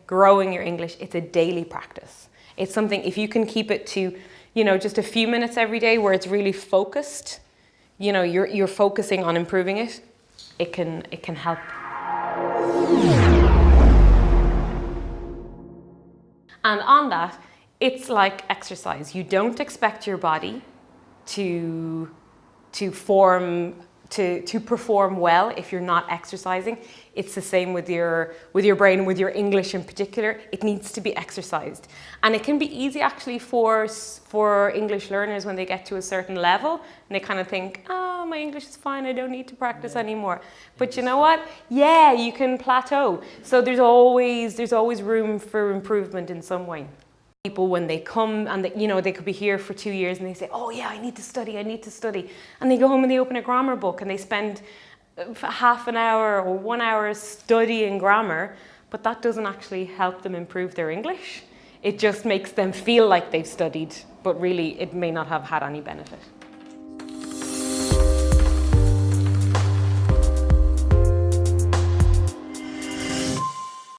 growing your English, it's a daily practice. It's something, if you can keep it to, you know, just a few minutes every day where it's really focused, you know, you're focusing on improving it, it can help. And on that, it's like exercise. You don't expect your body to perform well if you're not exercising. It's the same with your brain, with your English in particular. It needs to be exercised. And it can be easy actually for English learners when they get to a certain level and they kind of think, oh, my English is fine, I don't need to practice anymore. But you know what? Yeah, you can plateau. So there's always room for improvement in some way. People, when they come and they could be here for 2 years and they say, oh yeah, I need to study. And they go home and they open a grammar book and they spend half an hour or 1 hour studying grammar, but that doesn't actually help them improve their English. It just makes them feel like they've studied, but really it may not have had any benefit.